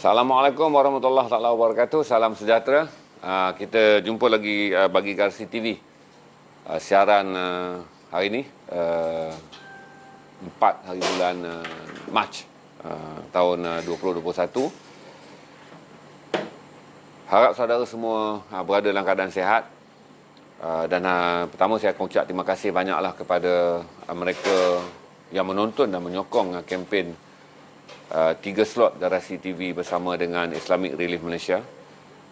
Assalamualaikum warahmatullahi wabarakatuh. Salam sejahtera. Kita jumpa lagi bagi Garasi TV. Siaran hari ini 4 hari bulan Mac tahun 2021. Harap saudara semua berada dalam keadaan sihat. Dan pertama saya akan ucap terima kasih banyaklah kepada mereka yang menonton dan menyokong kempen 3 slot Garasi TV bersama dengan Islamic Relief Malaysia.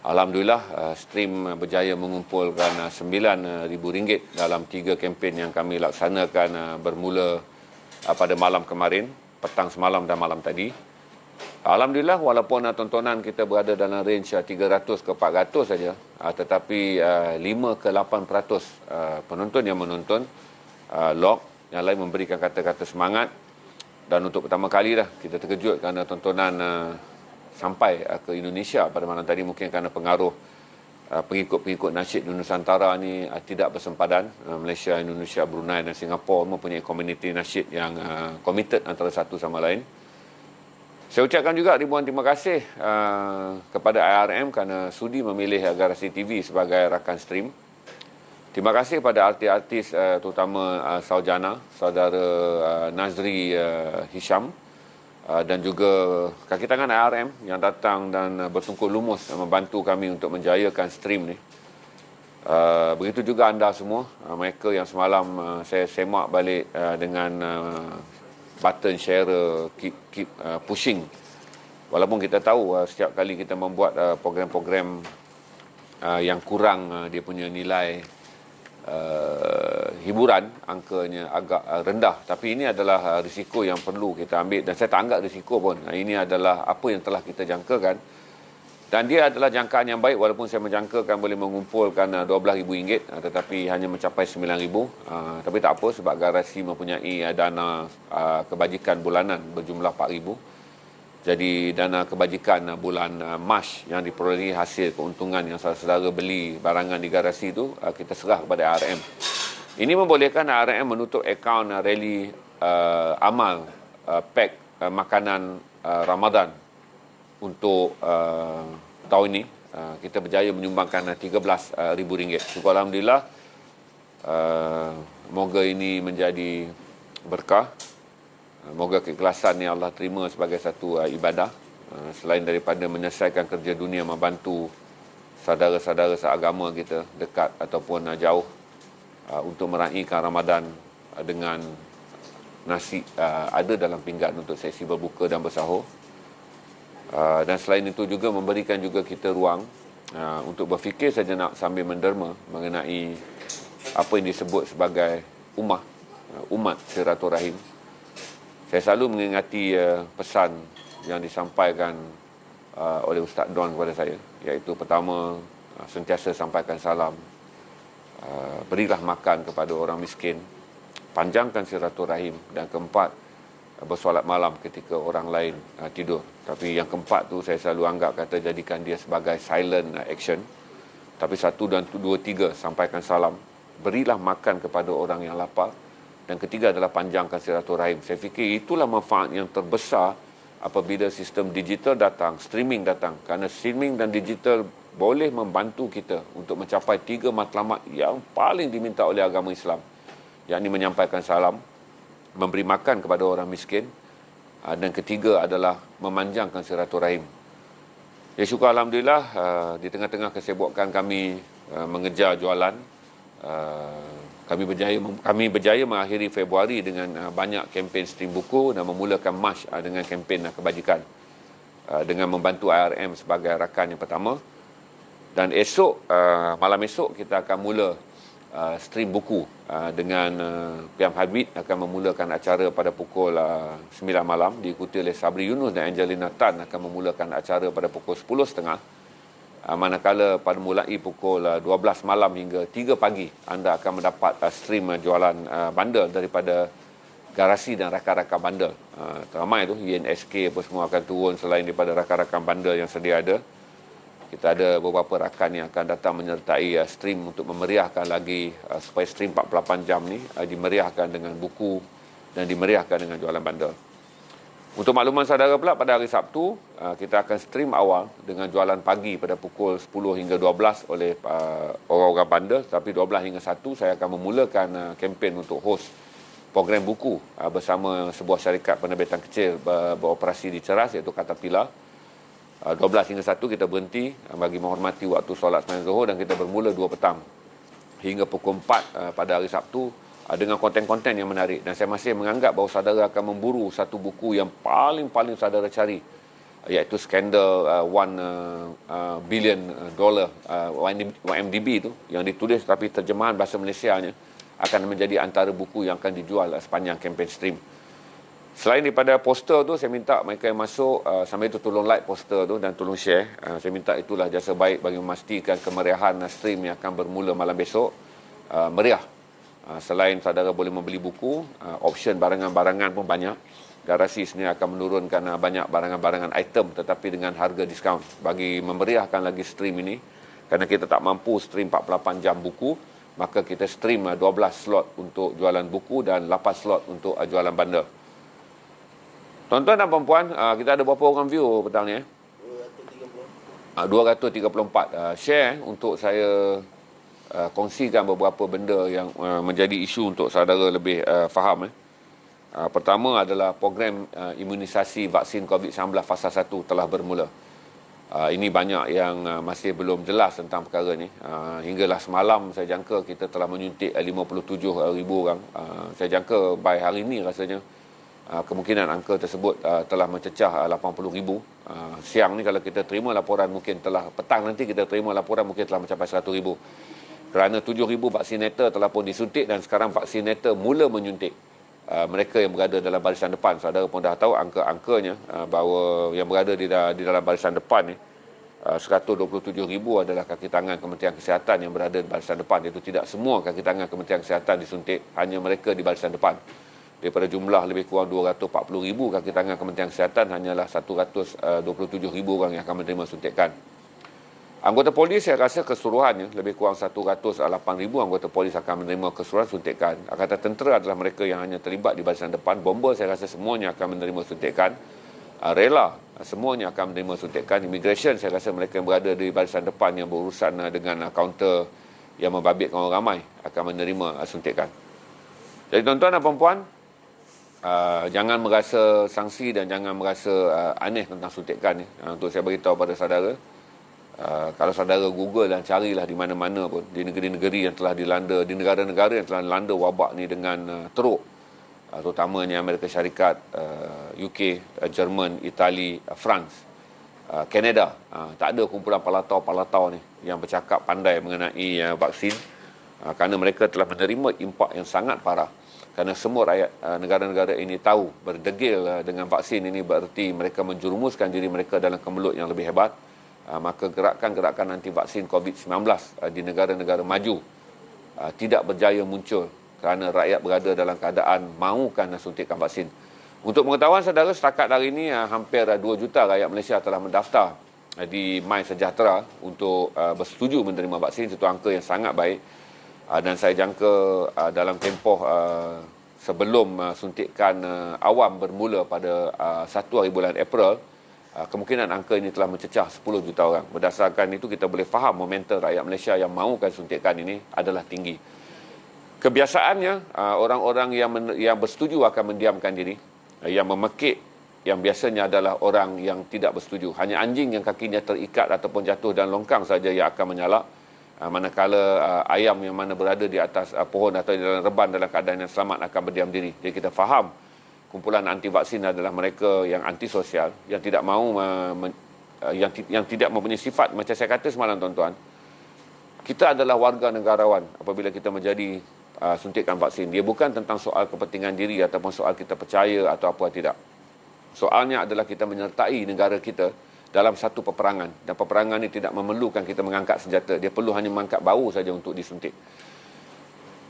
Alhamdulillah, stream berjaya mengumpulkan RM9,000 dalam 3 kempen yang kami laksanakan bermula pada malam kemarin, petang semalam dan malam tadi. Alhamdulillah, walaupun tontonan kita berada dalam range 300 ke 400 saja, tetapi 5 ke 8% penonton yang menonton log, yang lain memberikan kata-kata semangat. Dan untuk pertama kali dah kita terkejut kerana tontonan sampai ke Indonesia pada malam tadi, mungkin kerana pengaruh pengikut-pengikut nasyid Nusantara ni tidak bersempadan. Malaysia, Indonesia, Brunei dan Singapura mempunyai komuniti nasyid yang committed antara satu sama lain. Saya ucapkan juga ribuan terima kasih kepada IRM kerana sudi memilih Garasi TV sebagai rakan stream. Terima kasih pada artis-artis terutama Saujana, saudara Nazri Hisham, dan juga kaki tangan ARM yang datang dan bertungkus lumus membantu kami untuk menjayakan stream ni. Begitu juga anda semua, mereka yang semalam saya semak balik dengan button share, keep pushing. Walaupun kita tahu setiap kali kita membuat program-program yang kurang dia punya nilai hiburan, angkanya agak rendah, tapi ini adalah risiko yang perlu kita ambil dan saya tak anggap risiko pun. Ini adalah apa yang telah kita jangkakan dan dia adalah jangkaan yang baik, walaupun saya menjangkakan boleh mengumpulkan RM12,000 tetapi hanya mencapai RM9,000. Tapi tak apa, sebab Garasi mempunyai dana kebajikan bulanan berjumlah RM4,000. Jadi dana kebajikan bulan Mac yang diperolehi hasil keuntungan yang saudara beli barangan di Garasi itu, kita serah kepada RM. Ini membolehkan RM menutup akaun rally amal pack makanan Ramadan untuk tahun ini. Kita berjaya menyumbangkan RM13,000. Syukur Alhamdulillah. Moga ini menjadi berkah. Moga keikhlasan ni Allah terima sebagai satu ibadah. Selain daripada menyelesaikan kerja dunia, membantu saudara-saudara seagama kita dekat ataupun jauh untuk meraihkan Ramadan dengan nasi ada dalam pinggan untuk sesi berbuka dan bersahur. Dan selain itu juga memberikan juga kita ruang untuk berfikir sejenak sambil menderma mengenai apa yang disebut sebagai umat silaturahim. Saya selalu mengingati pesan yang disampaikan oleh Ustaz Don kepada saya, iaitu pertama, sentiasa sampaikan salam, berilah makan kepada orang miskin, panjangkan silaturahim, dan keempat, bersolat malam ketika orang lain tidur. Tapi yang keempat tu saya selalu anggap kata jadikan dia sebagai silent action. Tapi 1, 2, 3 sampaikan salam, berilah makan kepada orang yang lapar, dan ketiga adalah panjangkan silaturahim. Saya fikir itulah manfaat yang terbesar apabila sistem digital datang, streaming datang. Kerana streaming dan digital boleh membantu kita untuk mencapai 3 matlamat yang paling diminta oleh agama Islam, yakni menyampaikan salam, memberi makan kepada orang miskin, dan ketiga adalah memanjangkan silaturahim. Ya, syukur Alhamdulillah, di tengah-tengah kesibukan kami mengejar jualan, kami berjaya mengakhiri Februari dengan banyak kempen stream buku dan memulakan Mac dengan kempen kebajikan dengan membantu IRM sebagai rakan yang pertama. Dan malam esok kita akan mula stream buku dengan Piam Habib akan memulakan acara pada pukul 9 malam, diikuti oleh Sabri Yunus dan Angelina Tan akan memulakan acara pada pukul 10.30. Manakala pada mulai pukul 12 malam hingga 3 pagi anda akan mendapat stream jualan bandel daripada Garasi dan rakan-rakan bandel. Ramai tu INSK apa semua akan turun selain daripada rakan-rakan bandel yang sedia ada. Kita ada beberapa rakan yang akan datang menyertai stream untuk memeriahkan lagi supaya stream 48 jam ni dimeriahkan dengan buku dan dimeriahkan dengan jualan bandel. Untuk makluman saudara pula, pada hari Sabtu, kita akan stream awal dengan jualan pagi pada pukul 10 hingga 12 oleh orang-orang bandar. Tapi 12 hingga 1 saya akan memulakan kempen untuk host program buku bersama sebuah syarikat penerbitan kecil beroperasi di Ceras, iaitu Caterpillar. 12 hingga 1 kita berhenti bagi menghormati waktu solat sembahyang Zuhur dan kita bermula 2 petang hingga pukul 4 pada hari Sabtu dengan konten-konten yang menarik. Dan saya masih menganggap bahawa saudara akan memburu satu buku yang paling saudara cari, iaitu skandal $1 billion YMDB itu, yang ditulis tapi terjemahan bahasa Malaysianya akan menjadi antara buku yang akan dijual sepanjang kempen stream. Selain daripada poster tu, saya minta mereka yang masuk sambil itu tolong like poster tu dan tolong share. Saya minta itulah jasa baik bagi memastikan kemeriahan stream yang akan bermula malam besok meriah. Selain saudara boleh membeli buku, option barangan-barangan pun banyak. Garasi sendiri akan menurunkan banyak barangan-barangan item tetapi dengan harga diskaun bagi memeriahkan lagi stream ini. Kerana kita tak mampu stream 48 jam buku, maka kita stream 12 slot untuk jualan buku dan 8 slot untuk jualan bundle. Tuan-tuan dan perempuan, kita ada berapa orang view petang ni? 234. Share untuk saya kongsikan beberapa benda yang menjadi isu untuk saudara lebih faham. Pertama adalah program imunisasi vaksin COVID-19 fasa 1 telah bermula. Ini banyak yang masih belum jelas tentang perkara ni. Hinggalah semalam saya jangka kita telah menyuntik 57,000 orang. Saya jangka by hari ini rasanya kemungkinan angka tersebut telah mencecah 80,000. Siang ni kalau kita terima laporan mungkin telah, petang nanti kita terima laporan mungkin telah mencapai 100,000. Kerana 7,000 vaksinator telah pun disuntik dan sekarang vaksinator mula menyuntik mereka yang berada dalam barisan depan. Saudara pun dah tahu angka-angkanya bahawa yang berada di dalam barisan depan ni 127,000 adalah kaki tangan Kementerian Kesihatan yang berada di barisan depan. Itu tidak semua kaki tangan Kementerian Kesihatan disuntik, hanya mereka di barisan depan. Daripada jumlah lebih kurang 240,000 kaki tangan Kementerian Kesihatan, hanyalah 127,000 orang yang akan menerima suntikan. Anggota polis saya rasa keseluruhannya lebih kurang 108,000 anggota polis akan menerima keseluruhan suntikan. Angkatan tentera adalah mereka yang hanya terlibat di barisan depan. Bomber saya rasa semuanya akan menerima suntikan. Rela semuanya akan menerima suntikan. Immigration saya rasa mereka yang berada di barisan depan yang berurusan dengan kaunter yang membabitkan orang ramai akan menerima suntikan. Jadi tuan-tuan dan perempuan, jangan merasa sangsi dan jangan merasa aneh tentang suntikan ni. Untuk saya beritahu pada saudara, kalau saudara Google dan carilah di mana-mana pun, di negeri-negeri yang telah dilanda, di negara-negara yang telah dilanda wabak ni dengan teruk, terutamanya Amerika Syarikat, UK, Jerman, Itali, France, Kanada, tak ada kumpulan palatau-palatau ni yang bercakap pandai mengenai vaksin, kerana mereka telah menerima impak yang sangat parah. Kerana semua rakyat negara-negara ini tahu berdegil dengan vaksin ini bererti mereka menjerumuskan diri mereka dalam kemelut yang lebih hebat. Maka gerakan-gerakan anti vaksin COVID-19 di negara-negara maju tidak berjaya muncul kerana rakyat berada dalam keadaan mahukan suntikan vaksin. Untuk pengetahuan saudara, setakat hari ini hampir 2 juta rakyat Malaysia telah mendaftar di MySejahtera untuk bersetuju menerima vaksin. Itu angka yang sangat baik. Dan saya jangka dalam tempoh sebelum suntikan awam bermula pada 1 hari bulan April, kemungkinan angka ini telah mencecah 10 juta orang. Berdasarkan itu kita boleh faham momentum rakyat Malaysia yang mahukan suntikan ini adalah tinggi. Kebiasaannya orang-orang yang bersetuju akan mendiamkan diri. Yang memekik yang biasanya adalah orang yang tidak bersetuju. Hanya anjing yang kakinya terikat ataupun jatuh dan longkang saja yang akan menyalak. Manakala ayam yang mana berada di atas pohon atau di dalam reban dalam keadaan yang selamat akan berdiam diri. Jadi kita faham kumpulan anti vaksin adalah mereka yang antisosial, yang tidak mahu yang tidak mempunyai sifat. Macam saya kata semalam tuan-tuan, kita adalah warga negarawan apabila kita menjadi suntikan vaksin. Dia bukan tentang soal kepentingan diri ataupun soal kita percaya atau apa tidak. Soalnya adalah kita menyertai negara kita dalam satu peperangan, dan peperangan ini tidak memerlukan kita mengangkat senjata. Dia perlu hanya mengangkat bau saja untuk disuntik.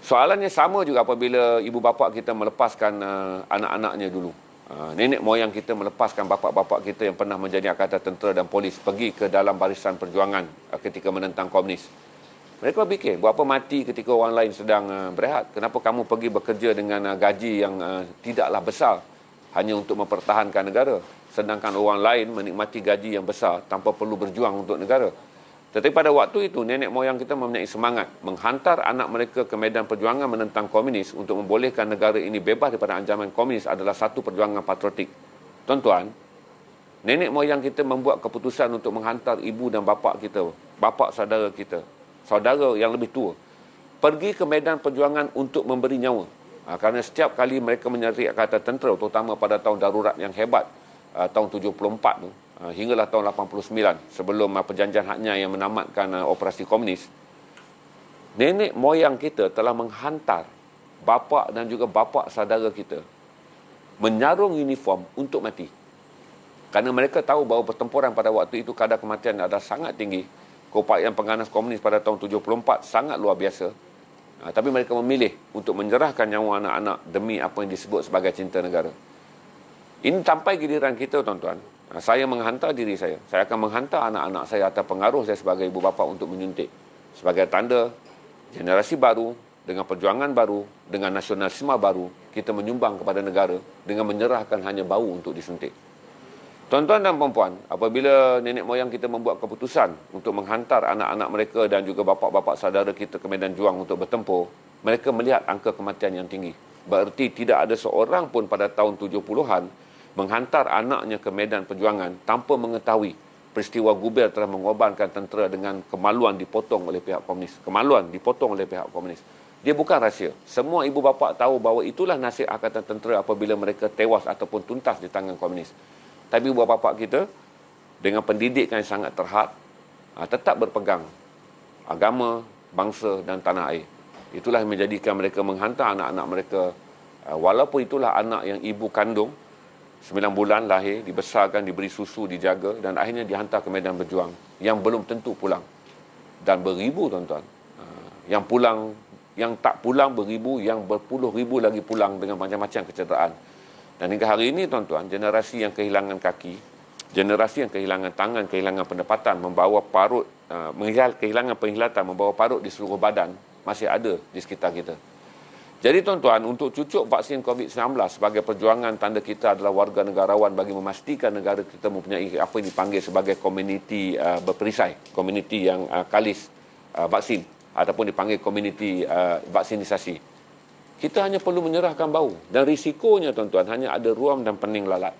Soalannya sama juga apabila ibu bapa kita melepaskan anak-anaknya dulu. Nenek moyang kita melepaskan bapa-bapa kita yang pernah menjadi angkatan tentera dan polis pergi ke dalam barisan perjuangan ketika menentang komunis. Mereka berfikir, buat apa mati ketika orang lain sedang berehat? Kenapa kamu pergi bekerja dengan gaji yang tidaklah besar? hanya untuk mempertahankan negara, sedangkan orang lain menikmati gaji yang besar tanpa perlu berjuang untuk negara. Tetapi pada waktu itu, nenek moyang kita mempunyai semangat menghantar anak mereka ke medan perjuangan menentang komunis untuk membolehkan negara ini bebas daripada ancaman komunis adalah satu perjuangan patriotik. Tuan-tuan, nenek moyang kita membuat keputusan untuk menghantar ibu dan bapa kita, bapa saudara kita, saudara yang lebih tua, pergi ke medan perjuangan untuk memberi nyawa. Kerana setiap kali mereka menyertai Angkatan Tentera, terutama pada tahun darurat yang hebat, tahun 74 tu, hinggalah tahun 89, sebelum perjanjian Haknya yang menamatkan operasi komunis, nenek moyang kita telah menghantar bapa dan juga bapa saudara kita menyarung uniform untuk mati. Kerana mereka tahu bahawa pertempuran pada waktu itu kadar kematian adalah sangat tinggi. Keupayaan pengganas komunis pada tahun 74 sangat luar biasa. Tapi mereka memilih untuk menyerahkan nyawa anak-anak demi apa yang disebut sebagai cinta negara. Ini sampai giliran kita, tuan-tuan. Saya menghantar diri saya. Saya akan menghantar anak-anak saya atas pengaruh saya sebagai ibu bapa untuk menyuntik. Sebagai tanda generasi baru, dengan perjuangan baru, dengan nasionalisme baru, kita menyumbang kepada negara dengan menyerahkan hanya bau untuk disuntik. Tuan-tuan dan puan-puan, apabila nenek moyang kita membuat keputusan untuk menghantar anak-anak mereka dan juga bapa-bapa saudara kita ke medan juang untuk bertempur, mereka melihat angka kematian yang tinggi. Berarti tidak ada seorang pun pada tahun 70-an menghantar anaknya ke medan perjuangan tanpa mengetahui peristiwa Gubel telah mengorbankan tentera dengan kemaluan dipotong oleh pihak komunis. Kemaluan dipotong oleh pihak komunis. Dia bukan rahsia. Semua ibu bapa tahu bahawa itulah nasib Angkatan Tentera apabila mereka tewas ataupun tuntas di tangan komunis. Tapi ibu bapa kita dengan pendidikan yang sangat terhad tetap berpegang agama, bangsa dan tanah air. Itulah yang menjadikan mereka menghantar anak-anak mereka, walaupun itulah anak yang ibu kandung 9 bulan lahir, dibesarkan, diberi susu, dijaga dan akhirnya dihantar ke medan berjuang yang belum tentu pulang. Dan beribu, tuan-tuan. Yang pulang, yang tak pulang beribu, yang berpuluh ribu lagi pulang dengan macam-macam kecederaan. Dan hingga hari ini, tuan-tuan, generasi yang kehilangan kaki, generasi yang kehilangan tangan, kehilangan pendapatan, membawa parut, kehilangan penglihatan, membawa parut di seluruh badan, masih ada di sekitar kita. Jadi tuan-tuan, untuk cucuk vaksin COVID-19 sebagai perjuangan tanda kita adalah warga negarawan bagi memastikan negara kita mempunyai apa yang dipanggil sebagai komuniti berperisai, komuniti yang kalis vaksin ataupun dipanggil komuniti vaksinisasi. Kita hanya perlu menyerahkan bau dan risikonya tuan-tuan hanya ada ruam dan pening lalat.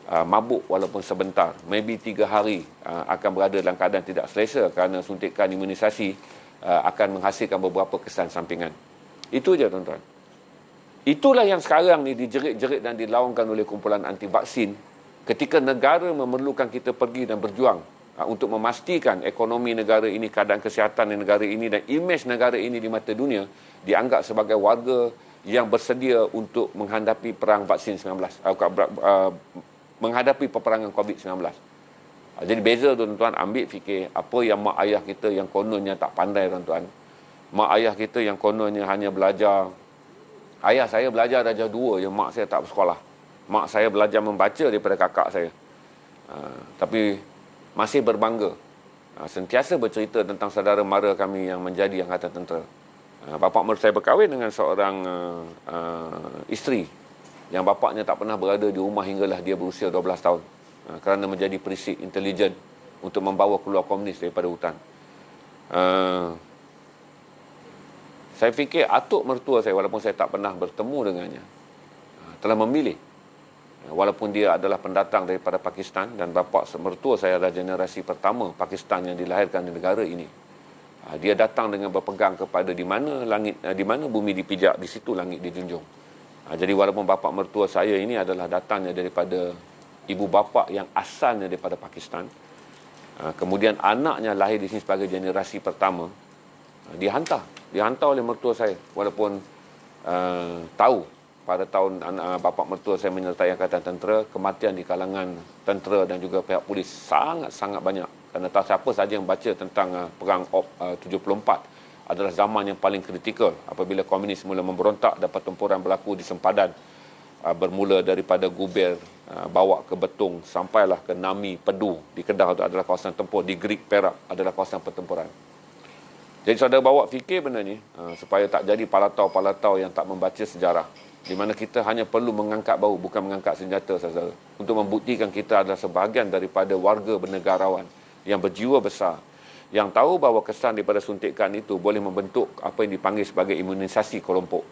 Mabuk walaupun sebentar, maybe 3 hari akan berada dalam keadaan tidak selesa kerana suntikan imunisasi akan menghasilkan beberapa kesan sampingan. Itu je, tuan-tuan. Itulah yang sekarang ni dijerit-jerit dan dilaungkan oleh kumpulan anti vaksin ketika negara memerlukan kita pergi dan berjuang untuk memastikan ekonomi negara ini, keadaan kesihatan negara ini dan imej negara ini di mata dunia dianggap sebagai warga yang bersedia untuk menghadapi perang vaksin 19, menghadapi peperangan COVID-19. Jadi beza, tuan-tuan, ambil fikir apa yang mak ayah kita yang kononnya tak pandai, tuan-tuan. Mak ayah kita yang kononnya hanya belajar, ayah saya belajar darjah 2 je, mak saya tak bersekolah. Mak saya belajar membaca daripada kakak saya. Tapi masih berbangga. Sentiasa bercerita tentang saudara mara kami yang menjadi Angkatan Tentera. Bapa mertua saya berkahwin dengan seorang isteri yang bapaknya tak pernah berada di rumah hinggalah dia berusia 12 tahun. Kerana menjadi perisik intelijen untuk membawa keluar komunis daripada hutan. Saya fikir atuk mertua saya, walaupun saya tak pernah bertemu dengannya, telah memilih, walaupun dia adalah pendatang daripada Pakistan dan bapa mertua saya adalah generasi pertama Pakistan yang dilahirkan di negara ini. Dia datang dengan berpegang kepada di mana langit, di mana bumi dipijak, di situ langit dijunjung. Jadi walaupun bapa mertua saya ini adalah datangnya daripada ibu bapa yang asalnya daripada Pakistan, kemudian anaknya lahir di sini sebagai generasi pertama, dihantar oleh mertua saya, walaupun tahu pada tahun bapa mertua saya menyertai Angkatan Tentera, kematian di kalangan tentera dan juga pihak polis sangat-sangat banyak. Kerana tak siapa saja yang baca tentang perang 74 adalah zaman yang paling kritikal apabila komunis mula memberontak dan pertempuran berlaku di sempadan, bermula daripada Gubel, bawa ke Betung sampailah ke Nami, Pedu di Kedah itu adalah kawasan tempur, di Greek, Perak adalah kawasan pertempuran. Jadi saudara bawa fikir benda ni supaya tak jadi palatau-palatau yang tak membaca sejarah. di mana kita hanya perlu mengangkat bahu, bukan mengangkat senjata, saudara, untuk membuktikan kita adalah sebahagian daripada warga bernegarawan yang berjiwa besar, yang tahu bahawa kesan daripada suntikan itu boleh membentuk apa yang dipanggil sebagai imunisasi kelompok.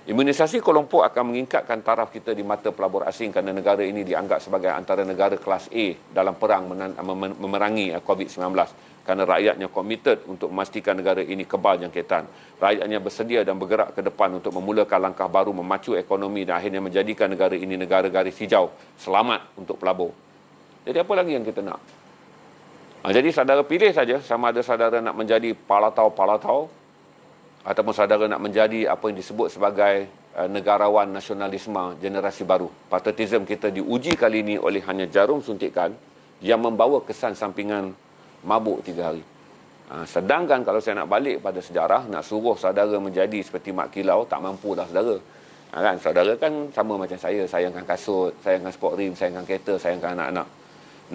Imunisasi kelompok akan meningkatkan taraf kita di mata pelabur asing kerana negara ini dianggap sebagai antara negara kelas A dalam perang memerangi COVID-19. Kerana rakyatnya komited untuk memastikan negara ini kebal jangkitan. Rakyatnya bersedia dan bergerak ke depan untuk memulakan langkah baru memacu ekonomi dan akhirnya menjadikan negara ini negara garis hijau selamat untuk pelabur. Jadi apa lagi yang kita nak? Jadi saudara pilih saja sama ada saudara nak menjadi palatau-palatau ataupun saudara nak menjadi apa yang disebut sebagai negarawan nasionalisme generasi baru. Patriotism kita diuji kali ini oleh hanya jarum suntikan yang membawa kesan sampingan mabuk 3 hari. Sedangkan kalau saya nak balik pada sejarah, nak suruh saudara menjadi seperti Mak Kilau, tak mampu dah saudara. Kan? Saudara kan sama macam saya, sayangkan kasut, sayangkan sport rim, sayangkan kereta, sayangkan anak-anak.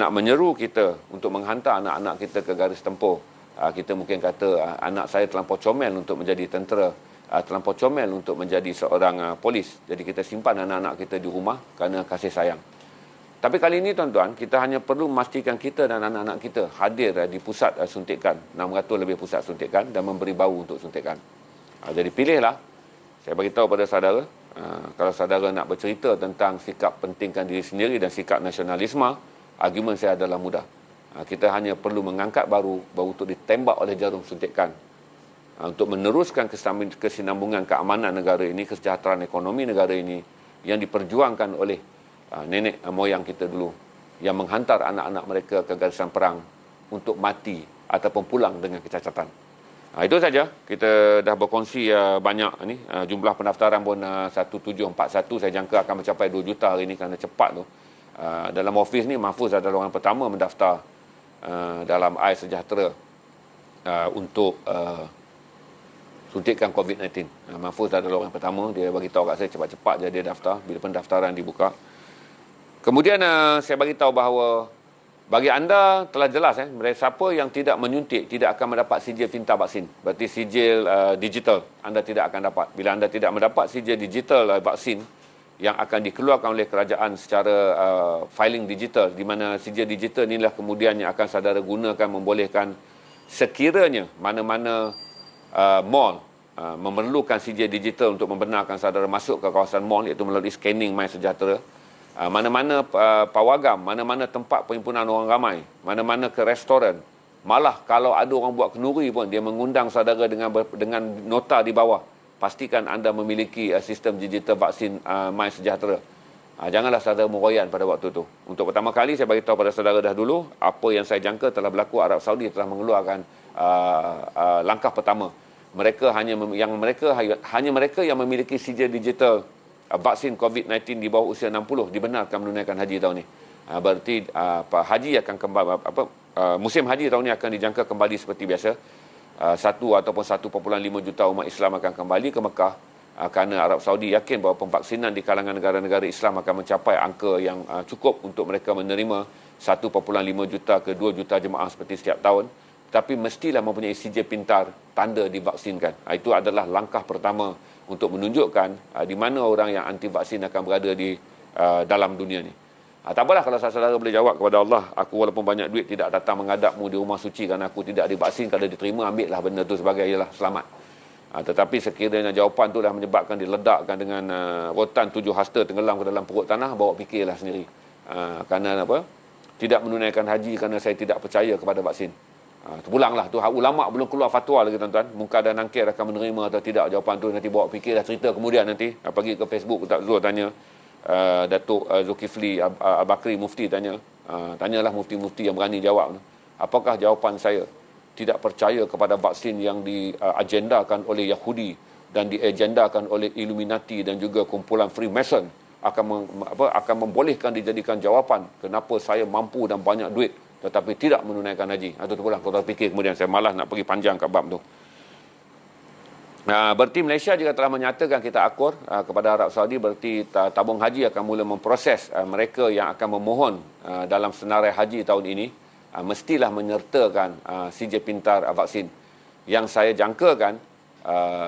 Nak menyeru kita untuk menghantar anak-anak kita ke garis tempur. Kita mungkin kata anak saya terlampau comel untuk menjadi tentera, terlampau comel untuk menjadi seorang polis. Jadi kita simpan anak-anak kita di rumah kerana kasih sayang. Tapi kali ini tuan-tuan, kita hanya perlu memastikan kita dan anak-anak kita hadir di pusat suntikan, 600 lebih pusat suntikan dan memberi bau untuk suntikan. Jadi pilihlah. Saya beritahu pada saudara, kalau saudara nak bercerita tentang sikap pentingkan diri sendiri dan sikap nasionalisme, argumen saya adalah mudah. Kita hanya perlu mengangkat bau untuk ditembak oleh jarum suntikan. Untuk meneruskan kesinambungan keamanan negara ini, kesejahteraan ekonomi negara ini yang diperjuangkan oleh nenek moyang kita dulu, yang menghantar anak-anak mereka ke garisan perang untuk mati ataupun pulang dengan kecacatan. Itu saja. Kita dah berkongsi banyak ni. Jumlah pendaftaran pun 1741. Saya jangka akan mencapai 2 juta hari ini kerana cepat tu. Dalam ofis ni Mahfuz adalah orang pertama mendaftar dalam iSejahtera untuk suntikan COVID-19. Mahfuz adalah orang pertama. Dia bagi tahu kat saya cepat-cepat je dia daftar bila pendaftaran dibuka. Kemudian saya bagi tahu bahawa bagi anda telah jelas siapa yang tidak menyuntik tidak akan mendapat sijil pintar vaksin. Berarti sijil digital anda tidak akan dapat. Bila anda tidak mendapat sijil digital vaksin yang akan dikeluarkan oleh kerajaan secara filing digital, di mana sijil digital inilah kemudian yang akan saudara gunakan membolehkan sekiranya mana-mana mall memerlukan sijil digital untuk membenarkan saudara masuk ke kawasan mall, iaitu melalui scanning MySejahtera. Mana-mana pawagam, mana-mana tempat perhimpunan orang ramai, mana-mana ke restoran. Malah kalau ada orang buat kenduri pun, dia mengundang saudara dengan nota di bawah. Pastikan anda memiliki sistem digital vaksin MySejahtera. Janganlah saudara meroyan pada waktu itu. Untuk pertama kali saya beritahu pada saudara dah dulu, apa yang saya jangka telah berlaku. Arab Saudi telah mengeluarkan langkah pertama. Hanya mereka yang memiliki sijil digital vaksin COVID-19 di bawah usia 60 dibenarkan menunaikan haji tahun ini. Berarti haji akan kembali, musim haji tahun ini akan dijangka kembali seperti biasa. 1 ataupun 1.5 juta umat Islam akan kembali ke Mekah kerana Arab Saudi yakin bahawa pemvaksinan di kalangan negara-negara Islam akan mencapai angka yang cukup untuk mereka menerima 1.5 juta ke 2 juta jemaah seperti setiap tahun. Tapi mestilah mempunyai sijil pintar tanda divaksinkan. Itu adalah langkah pertama untuk menunjukkan di mana orang yang anti vaksin akan berada di dalam dunia ni. Tak apalah kalau saudara boleh jawab kepada Allah, aku walaupun banyak duit tidak datang menghadapmu di rumah suci kerana aku tidak divaksin. Kalau diterima, ambillah benda tu sebagai ialah selamat. Tetapi sekiranya jawapan tu dah menyebabkan diledakkan dengan rotan 7 hasta tenggelam ke dalam perut tanah, bawa fikirlah sendiri. Kerana apa? Tidak menunaikan haji kerana saya tidak percaya kepada vaksin. Terpulanglah tu. Ulama' belum keluar fatwa lagi tuan-tuan. Munkar dan Nakir akan menerima atau tidak jawapan tu. Nanti bawa fikir dah cerita kemudian nanti. Pergi ke Facebook, tak Zul tanya. Datuk Zulkifli Al-Bakri Mufti tanya. Tanyalah mufti-mufti yang berani jawab. Apakah jawapan saya tidak percaya kepada vaksin yang diagendakan oleh Yahudi dan diagendakan oleh Illuminati dan juga kumpulan Freemason akan membolehkan dijadikan jawapan kenapa saya mampu dan banyak duit tetapi tidak menunaikan haji. Itu pula kalau fikir kemudian saya malas nak pergi panjang kat bab tu. Berarti Malaysia juga telah menyatakan kita akur kepada Arab Saudi. Berarti tabung haji akan mula memproses mereka yang akan memohon dalam senarai haji tahun ini mestilah menyertakan sijil pintar vaksin. Yang saya jangkakan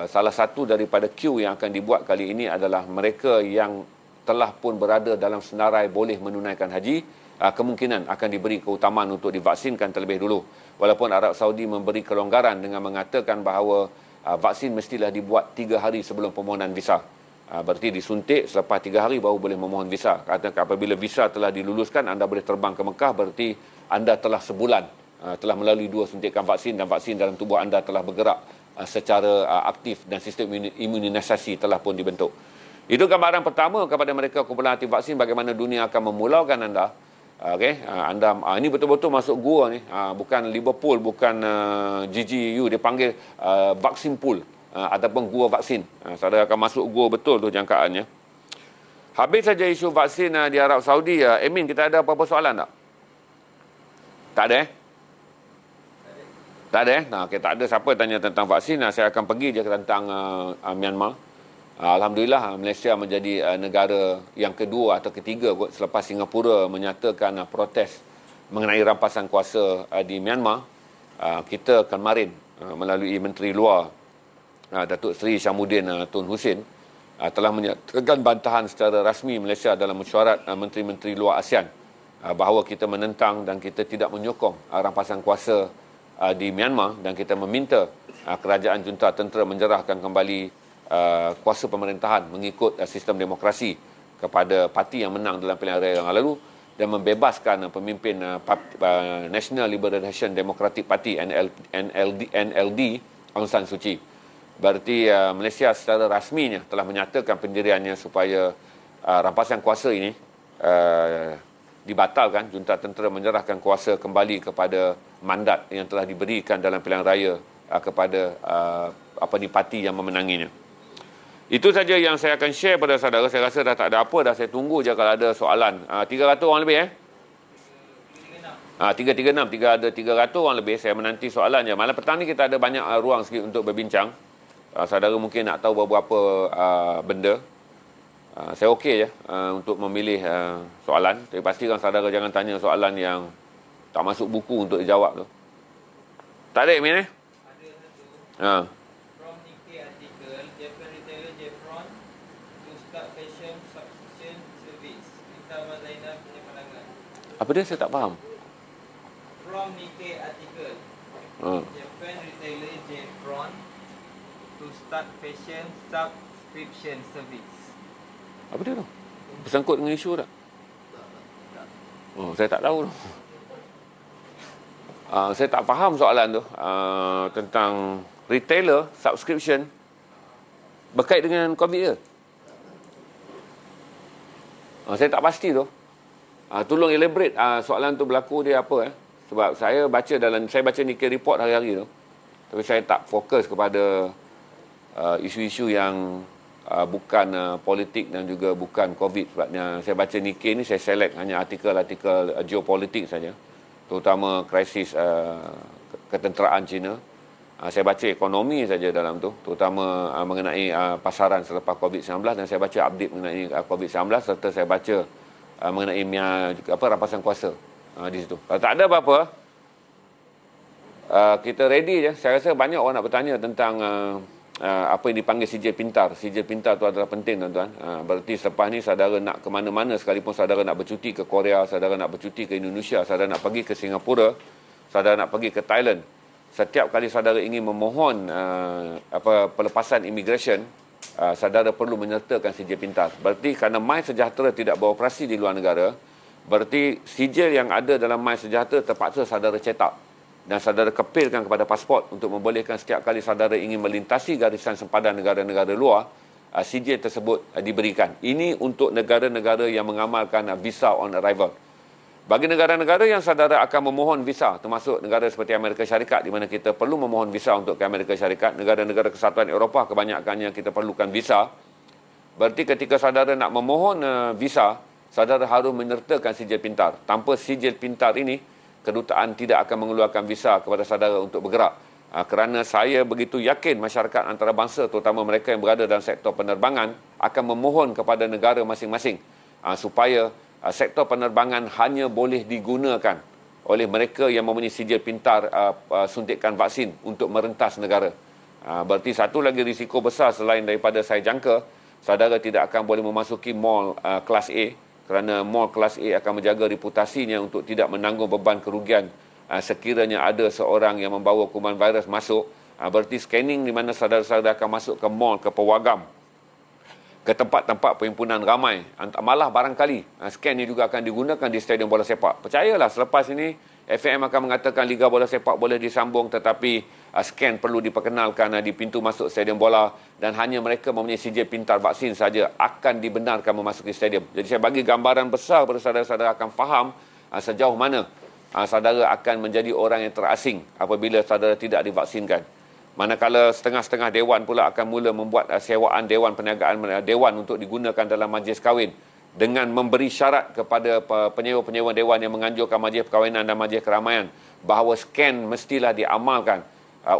salah satu daripada queue yang akan dibuat kali ini adalah mereka yang telah pun berada dalam senarai boleh menunaikan haji, kemungkinan akan diberi keutamaan untuk divaksinkan terlebih dulu. Walaupun Arab Saudi memberi kelonggaran dengan mengatakan bahawa vaksin mestilah dibuat 3 hari sebelum permohonan visa. Berarti disuntik selepas 3 hari baru boleh memohon visa. Katakan apabila visa telah diluluskan, anda boleh terbang ke Mekah, berarti anda telah sebulan telah melalui 2 suntikan vaksin dan vaksin dalam tubuh anda telah bergerak secara aktif dan sistem imunisasi telah pun dibentuk. Itu gambaran pertama kepada mereka kumpulan anti vaksin bagaimana dunia akan memulaukan anda. Okey, anda ini betul-betul masuk gua ni, bukan Liverpool, bukan GGU, dia panggil vaksin pool ataupun gua vaksin. Saudara akan masuk gua betul tu jangkaannya. Habis saja isu vaksin di Arab Saudi. Emin, kita ada apa-apa soalan tak? Tak ada Tak ada okay, tak ada siapa tanya tentang vaksin. Saya akan pergi je tentang Myanmar. Alhamdulillah, Malaysia menjadi negara yang kedua atau ketiga selepas Singapura menyatakan protes mengenai rampasan kuasa di Myanmar. Kita kemarin melalui Menteri Luar Datuk Seri Syamuddin Tun Hussein telah menyatakan bantahan secara rasmi Malaysia dalam mesyuarat Menteri-Menteri Luar ASEAN bahawa kita menentang dan kita tidak menyokong rampasan kuasa di Myanmar, dan kita meminta kerajaan junta tentera menyerahkan kembali kuasa pemerintahan mengikut sistem demokrasi kepada parti yang menang dalam pilihan raya yang lalu, dan membebaskan pemimpin National Liberation Democratic Party NLD Aung San Suu Kyi. Berarti Malaysia secara rasminya telah menyatakan pendiriannya supaya rampasan kuasa ini dibatalkan, junta tentera menyerahkan kuasa kembali kepada mandat yang telah diberikan dalam pilihan raya kepada parti yang memenanginya. Itu saja yang saya akan share pada saudara. Saya rasa dah tak ada apa dah. Saya tunggu je kalau ada soalan. 300 orang lebih 336. Ada 300 orang lebih. Saya menanti soalan je. Malam petang ni kita ada banyak ruang sikit untuk berbincang. Saudara mungkin nak tahu beberapa benda. Saya okey je untuk memilih soalan. Tapi pastikan saudara jangan tanya soalan yang tak masuk buku untuk dijawab tu. Tak ada, Emin? Ada satu. From Nikkei article, Japan retailer Jeffron to start fashion subscription service. Minta Abang Zainal punya pandangan. Apa dia? Saya tak faham. From Nikkei article, Japan retailer Jeffron to start fashion subscription service. Apa dia tu? Bersangkut dengan isu tak? Saya tak tahu tu. Saya tak faham soalan tu tentang retailer subscription berkait dengan COVID ke? Saya tak pasti tu. Tolong elaborate soalan tu berlaku dia apa Sebab saya baca Nikkei report hari-hari tu. Tapi saya tak fokus kepada isu-isu yang bukan politik dan juga bukan COVID. Sebabnya saya baca Nikkei ni, saya select hanya artikel-artikel geopolitik saja, terutama krisis ketenteraan China. Saya baca ekonomi saja dalam tu, terutama mengenai pasaran selepas COVID-19, dan saya baca update mengenai COVID-19, serta saya baca mengenai rampasan kuasa di situ. Kalau tak ada apa-apa, kita ready je. Saya rasa banyak orang nak bertanya tentang apa yang dipanggil sijil pintar. Sijil pintar tu adalah penting, tuan-tuan. Berarti selepas ni saudara nak ke mana-mana, sekalipun saudara nak bercuti ke Korea, saudara nak bercuti ke Indonesia, saudara nak pergi ke Singapura, saudara nak pergi ke Thailand, setiap kali saudara ingin memohon pelepasan immigration, saudara perlu menyertakan sijil pintar. Berarti kerana MySejahtera tidak beroperasi di luar negara, berarti sijil yang ada dalam MySejahtera terpaksa saudara cetak dan saudara kepilkan kepada pasport untuk membolehkan setiap kali saudara ingin melintasi garisan sempadan negara-negara luar, sijil tersebut diberikan. Ini untuk negara-negara yang mengamalkan visa on arrival. Bagi negara-negara yang saudara akan memohon visa, termasuk negara seperti Amerika Syarikat, di mana kita perlu memohon visa untuk ke Amerika Syarikat, negara-negara Kesatuan Eropah kebanyakannya kita perlukan visa. Berarti ketika saudara nak memohon visa, saudara harus menyertakan sijil pintar. Tanpa sijil pintar ini, kedutaan tidak akan mengeluarkan visa kepada saudara untuk bergerak. Kerana saya begitu yakin masyarakat antarabangsa, terutama mereka yang berada dalam sektor penerbangan, akan memohon kepada negara masing-masing supaya sektor penerbangan hanya boleh digunakan oleh mereka yang mempunyai sijil pintar suntikan vaksin untuk merentas negara. Berarti satu lagi risiko besar selain daripada saya jangka, saudara tidak akan boleh memasuki mall kelas A, kerana mall kelas A akan menjaga reputasinya untuk tidak menanggung beban kerugian sekiranya ada seorang yang membawa kuman virus masuk. Berarti scanning di mana saudara-saudara akan masuk ke mall, ke pewagam, ke tempat-tempat perhimpunan ramai, malah barangkali scan ini juga akan digunakan di stadium bola sepak. Percayalah, selepas ini FAM akan mengatakan Liga Bola Sepak boleh disambung, tetapi scan perlu diperkenalkan di pintu masuk stadium bola, dan hanya mereka mempunyai sijil pintar vaksin saja akan dibenarkan memasuki stadium. Jadi saya bagi gambaran besar kepada saudara-saudara akan faham sejauh mana saudara akan menjadi orang yang terasing apabila saudara tidak divaksinkan. Manakala setengah-setengah dewan pula akan mula membuat sewaan dewan, perniagaan dewan untuk digunakan dalam majlis kahwin, dengan memberi syarat kepada penyewa-penyewa dewan yang menganjurkan majlis perkahwinan dan majlis keramaian bahawa scan mestilah diamalkan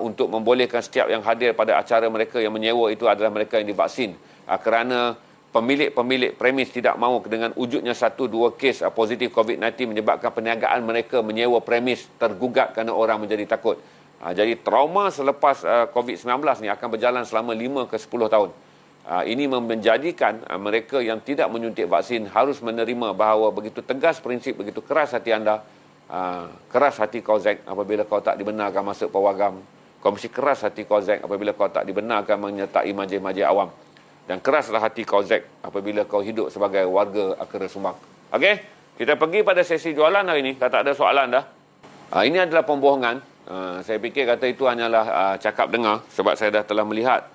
untuk membolehkan setiap yang hadir pada acara mereka yang menyewa itu adalah mereka yang divaksin, kerana pemilik-pemilik premis tidak mahu dengan wujudnya 1-2 kes positif COVID-19 menyebabkan perniagaan mereka menyewa premis tergugat kerana orang menjadi takut. Jadi trauma selepas COVID-19 ni akan berjalan selama 5 ke 10 tahun. Ini menjadikan mereka yang tidak menyuntik vaksin harus menerima bahawa begitu tegas prinsip, begitu keras hati anda, keras hati kau Zack apabila kau tak dibenarkan masuk pewagam. Kau mesti keras hati kau Zack apabila kau tak dibenarkan menyertai majlis-majlis awam. Dan keraslah hati kau Zack apabila kau hidup sebagai warga Akara Sumbang. Okey, kita pergi pada sesi jualan hari ini. Tak ada soalan dah. Ini adalah pembohongan. Saya fikir kata itu hanyalah cakap dengar, sebab saya dah telah melihat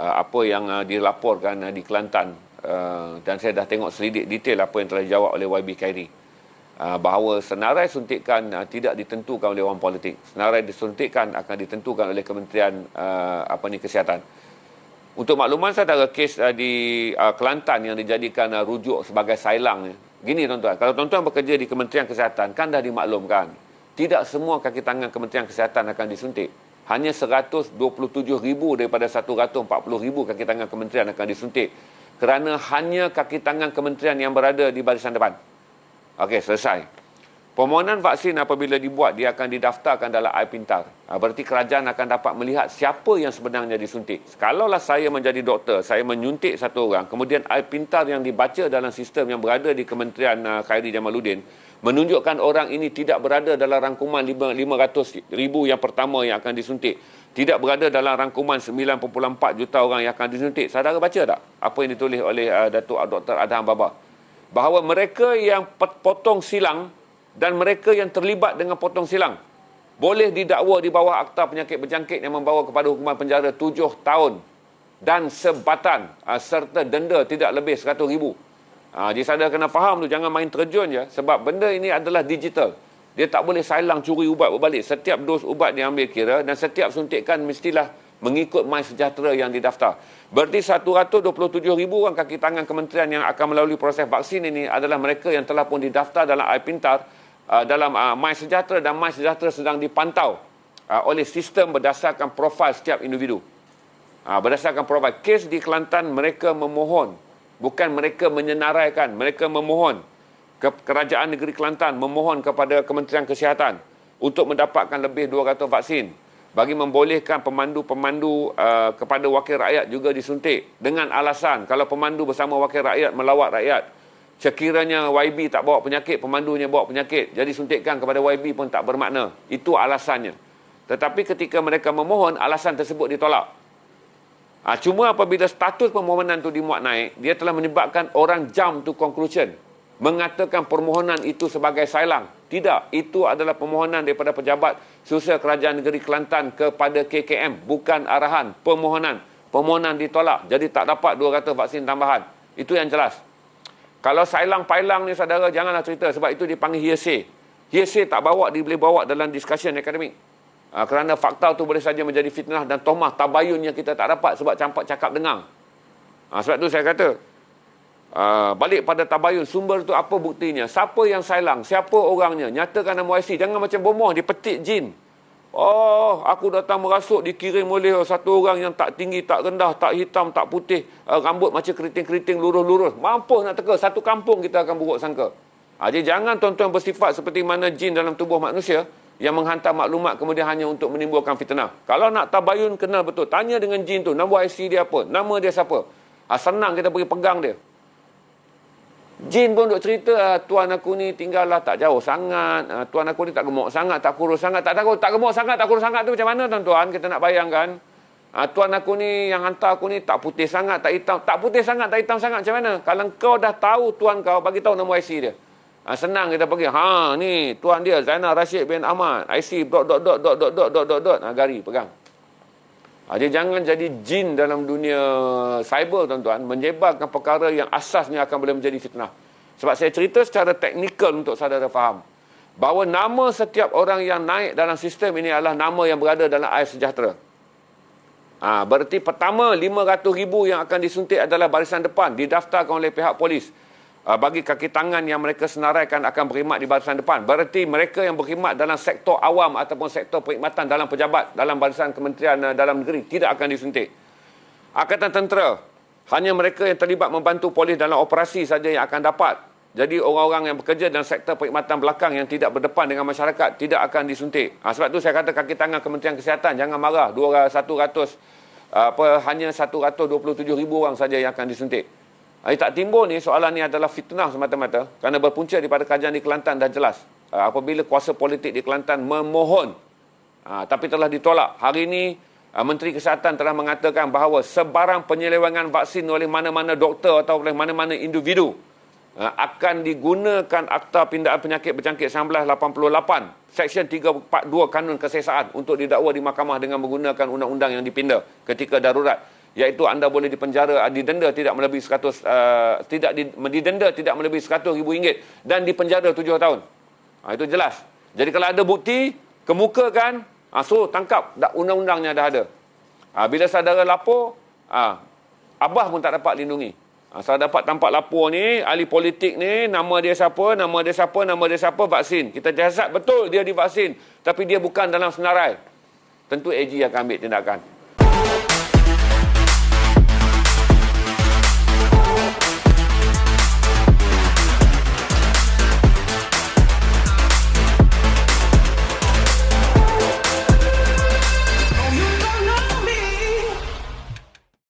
apa yang dilaporkan di Kelantan, dan saya dah tengok selidik detail apa yang telah dijawab oleh YB Khairi, bahawa senarai suntikan tidak ditentukan oleh orang politik. Senarai disuntikan akan ditentukan oleh Kementerian Kesihatan. Untuk makluman saudara, kes di Kelantan yang dijadikan rujuk sebagai sailang, gini tuan-tuan, kalau tuan-tuan bekerja di Kementerian Kesihatan kan dah dimaklumkan, tidak semua kaki tangan Kementerian Kesihatan akan disuntik. Hanya 127,000 daripada 140,000 kaki tangan kementerian akan disuntik, kerana hanya kaki tangan kementerian yang berada di barisan depan. Okey, selesai. Permohonan vaksin apabila dibuat, dia akan didaftarkan dalam iPintar. Berarti kerajaan akan dapat melihat siapa yang sebenarnya disuntik. Kalaulah saya menjadi doktor, saya menyuntik satu orang, kemudian iPintar yang dibaca dalam sistem yang berada di Kementerian Khairi Jamaluddin menunjukkan orang ini tidak berada dalam rangkuman 500,000 yang pertama yang akan disuntik, tidak berada dalam rangkuman 9.4 juta orang yang akan disuntik. Saudara baca tak apa yang ditulis oleh Datuk Dr. Adham Baba? Bahawa mereka yang potong silang dan mereka yang terlibat dengan potong silang boleh didakwa di bawah Akta Penyakit Berjangkit yang membawa kepada hukuman penjara 7 tahun dan sebatan serta denda tidak lebih 100,000. Jadi saudara kena faham tu, jangan main terjun je, sebab benda ini adalah digital. Dia tak boleh sailang curi ubat berbalik. Setiap dos ubat diambil kira dan setiap suntikan mestilah mengikut MySejahtera yang didaftar. Berarti 127,000 orang kaki tangan kementerian yang akan melalui proses vaksin ini adalah mereka yang telah pun didaftar dalam iPintar, dalam MySejahtera, dan MySejahtera sedang dipantau oleh sistem berdasarkan profil setiap individu. Berdasarkan profil. Kes di Kelantan, mereka memohon, bukan mereka menyenaraikan, mereka memohon ke Kerajaan Negeri Kelantan, memohon kepada Kementerian Kesihatan untuk mendapatkan lebih 200 vaksin, bagi membolehkan pemandu-pemandu kepada wakil rakyat juga disuntik, dengan alasan kalau pemandu bersama wakil rakyat melawat rakyat, sekiranya YB tak bawa penyakit, pemandunya bawa penyakit, jadi suntikkan kepada YB pun tak bermakna. Itu alasannya. Tetapi ketika mereka memohon, alasan tersebut ditolak. Cuma apabila status permohonan itu dimuat naik, dia telah menyebabkan orang jump to conclusion, mengatakan permohonan itu sebagai sailang. Tidak, itu adalah permohonan daripada pejabat sosial Kerajaan Negeri Kelantan kepada KKM, bukan arahan permohonan. Permohonan ditolak, jadi tak dapat 200 vaksin tambahan. Itu yang jelas. Kalau sailang-pailang ni saudara, janganlah cerita, sebab itu dipanggil hearsay. Hearsay tak boleh bawa dalam discussion akademik. Kerana fakta tu boleh saja menjadi fitnah dan tomah tabayun yang kita tak dapat sebab campak cakap dengar. Sebab tu saya kata, balik pada tabayun, sumber tu apa buktinya, siapa yang sailang, siapa orangnya, nyatakan nama YC. Jangan macam bomoh, dipetik jin. Aku datang merasuk, dikirim oleh satu orang yang tak tinggi, tak rendah, tak hitam, tak putih, rambut macam keriting-keriting, lurus-lurus. Mampus nak teka, satu kampung kita akan buruk sangka. Jadi jangan tuan-tuan bersifat seperti mana jin dalam tubuh manusia. yang menghantar maklumat kemudian hanya untuk menimbulkan fitnah. Kalau nak tabayun kenal betul, tanya dengan jin tu, nombor IC dia apa, nama dia siapa. Senang kita pergi pegang dia. Jin pun duk cerita, tuan aku ni tinggallah tak jauh sangat, tuan aku ni tak gemuk sangat, tak kurus sangat, tak gemuk sangat, tak kurus sangat tu macam mana tuan-tuan? Kita nak bayangkan. Tuan aku ni yang hantar aku ni tak putih sangat, tak hitam, tak putih sangat, tak hitam sangat, macam mana? Kalau kau dah tahu tuan kau, bagi tahu nombor IC dia. Senang kita pergi. Ni tuan dia Zainal Rashid bin Ahmad, IC gari pegang. Jadi jangan jadi jin dalam dunia cyber tuan-tuan, menyebarkan perkara yang asasnya akan boleh menjadi fitnah. Sebab saya cerita secara teknikal untuk saudara faham bahawa nama setiap orang yang naik dalam sistem ini adalah nama yang berada dalam Ais Sejahtera. Berarti pertama 500,000 yang akan disuntik adalah barisan depan, didaftarkan oleh pihak polis. Bagi kaki tangan yang mereka senaraikan akan berkhidmat di barisan depan. Berarti mereka yang berkhidmat dalam sektor awam ataupun sektor perkhidmatan dalam pejabat, dalam barisan Kementerian Dalam Negeri tidak akan disuntik. Angkatan Tentera, hanya mereka yang terlibat membantu polis dalam operasi saja yang akan dapat. Jadi orang-orang yang bekerja dalam sektor perkhidmatan belakang yang tidak berdepan dengan masyarakat tidak akan disuntik. Sebab tu saya kata kaki tangan Kementerian Kesihatan jangan marah. Hanya 127,000 orang saja yang akan disuntik. Tak timbul ni, soalan ni adalah fitnah semata-mata kerana berpunca daripada kajian di Kelantan dah jelas. Apabila kuasa politik di Kelantan memohon tapi telah ditolak. Hari ini Menteri Kesihatan telah mengatakan bahawa sebarang penyelewengan vaksin oleh mana-mana doktor atau oleh mana-mana individu akan digunakan Akta Pindaan Penyakit Berjangkit 1988 Seksyen 342 Kanun Kesesaan untuk didakwa di mahkamah dengan menggunakan undang-undang yang dipinda ketika darurat, iaitu anda boleh dipenjara, didenda tidak melebihi 100 didenda tidak melebihi RM100,000 dan dipenjara 7 tahun. Itu jelas. Jadi kalau ada bukti, kemukakan, suruh tangkap, undang-undangnya dah ada. Bila saudara lapor, Abah pun tak dapat lindungi. Saya dapat tampak lapor ni, ahli politik ni, nama dia siapa, vaksin. Kita jasad betul dia divaksin, tapi dia bukan dalam senarai. Tentu AG akan ambil tindakan.